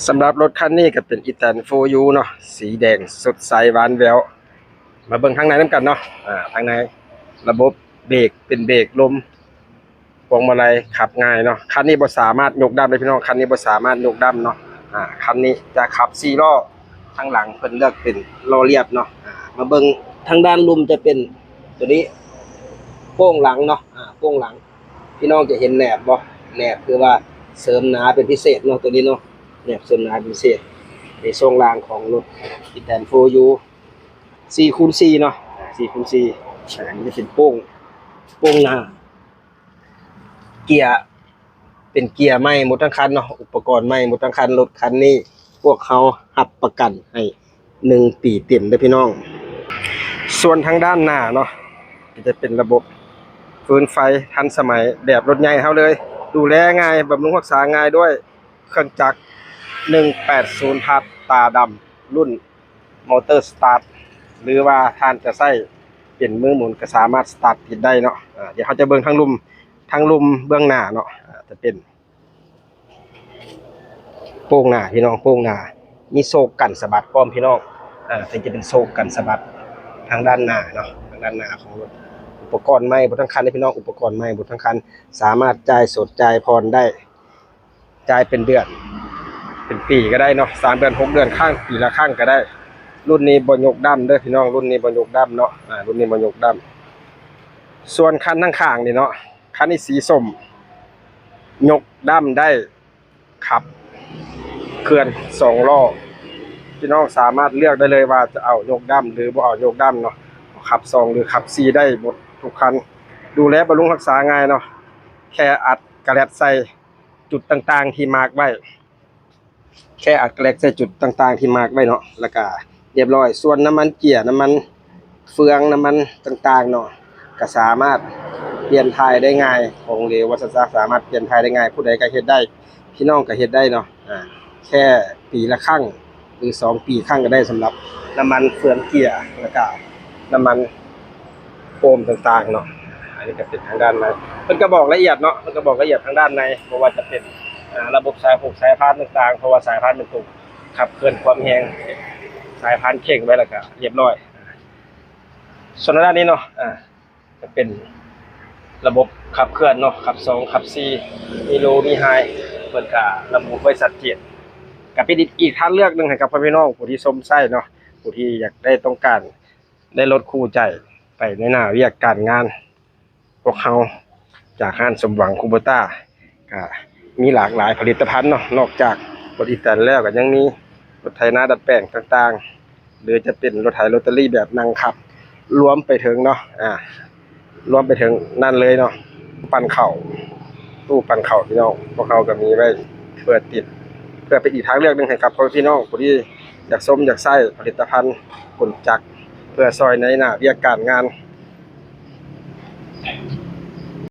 สำหรับรถคันนี้ก็เป็นอีแตนโฟยูเนาะสีแดงสดใสหวานแหววมาเบิ่งข้างในน้ำกันเนาะทางในระบบเบรกเป็นเบรกลมพวงมาลัยขับง่ายเนาะคันนี้บ่สามารถยกดั้มเลยพี่น้องคันนี้บ่สามารถยกดั้มเนาะคันนี้จะขับ4ล้อทางหลังเพิ่นเลือกเป็นล้อเรียบเนาะมาเบิ่งทางด้านลมจะเป็นตัวนี้โป้งหลังเนาะโป้งหลังพี่น้องจะเห็นแหนบบ่แหนบคือว่าเสริมหนาเป็นพิเศษเนาะตัวนี้เนาะแหนบเสริมหนาเป็นพิเศษในช่วงล่างของรถอีแตนโฟยู4x4 เนาะ4x4อันนี้จะเป็นโป้งหน้าเกียร์เป็นเกียร์ใหม่หมดทั้งคันเนาะอุปกรณ์ใหม่หมดทั้งคันรถคันนี้พวกเขารับประกันให้1 ปีเต็มเด้อพี่น้องส่วนทางด้านหน้าเนาะจะเป็นระบบฟืนไฟทันสมัยแบบรถใหญ่เฮาเลยดูแลง่ายบำรุงรักษาง่ายด้วยเครื่องจักร180พับตาดำรุ่นมอเตอร์สตาร์ทหรือว่าท่านจะใช้เป็นมือหมุนก็สามารถสตาร์ทติดได้เนาะเดี๋ยวเขาจะเบิ่งทั้งลุมเบื้องหน้าเนาะจะเป็นโป้งหน้าพี่น้องโป้งหน้ามีโซ่กันสะบัดพร้อมพี่น้องถึงจะเป็นโซ่กันสะบัดทางด้านหน้าเนาะทางด้านหน้าของรถอุปกรณ์ใหม่บนทั้งคันพี่น้องอุปกรณ์ใหม่บนทั้งคันสามารถจ่ายสดจ่ายผ่อนได้จ่ายเป็นเดือนเป็นปีก็ได้เนาะ3 เดือน 6 เดือนข้างปีละข้างก็ได้รุ่นนี้บ่ยกดั้มเด้อพี่น้องรุ่นนี้บ่ยกดั้มเนาะรุ่นนี้บ่ยกดั้มส่วนคันข้างๆนี่เนาะคันนี้สีส้มยกดั้มได้ขับเคลื่อน2 ล้อพี่น้องสามารถเลือกได้เลยว่าจะเอายกดั้มหรือบ่เอายกดั้มเนาะขับ2หรือขับ4ได้หมดทุกคันดูแลบำรุงรักษาง่ายเนาะแค่อัดกระแลดใส่จุดต่างๆที่มาร์กไว้แค่อัดกระแลดใส่จุดต่างๆที่มาร์กไว้เนาะแล้วก็เรียบร้อยส่วนน้ำมันเกียร์น้ำมันเฟืองน้ำมันต่างๆเนาะก็สามารถเปลี่ยนถ่ายได้ง่ายของเหลววัสดุสามารถเปลี่ยนถ่ายได้ง่ายผู้ใดก็เฮ็ดได้พี่น้องก็เฮ็ดได้เนาะแค่ปีละครั้งหรือ2 ปีครั้งก็ได้สำหรับน้ำมันเฟืองเกียร์แล้วก็น้ำมันโฟมต่างๆเนาะอันนี้ก็เป็นทางด้านในเพิ่นก็บอกละเอียดเนาะเพิ่นก็บอกละเอียดทางด้านในเพราะว่าจะเป็นระบบสายพานต่างๆเพราะว่าสายพานมันถูกขับเคลื่อนความแรงสายพานเข่งไว้แล้วก็เรียบร้อยส่วนด้านนี้เนาะจะเป็นระบบขับเคลื่อนเนาะขับ2ขับ4มีโลมีไฮเพิ่นก็ระบุไว้ชัดเจนก็เป็นอีกทางเลือกนึงให้กับพี่น้องผู้ที่สนใจเนาะผู้ที่อยากได้ต้องการได้รถคู่ใจไปในหน้าเวียกการงานพวกเขาจากห้างสมหวังคูโบต้าก็มีหลากหลายผลิตภัณฑ์เนาะนอกจากรถอีแตนแล้วก็ยังมีรถไถนาดัดแปลงต่างๆหรือจะเป็นรถไถลอตเตอรี่แบบนั่งขับรวมไปถึงเนาะรวมไปถึงนั่นเลยเนาะปั่นเข่าตู้ปั่นเข่าพี่น้องพวกเขาก็มีไว้เพื่อติดเพื่อเป็นอีกทางเลือกนึงให้กับพี่น้องผู้ที่อยากส้มอยากใช้ผลิตภัณฑ์ขนจักรเพื่อซอยในหน้าเวียกการงาน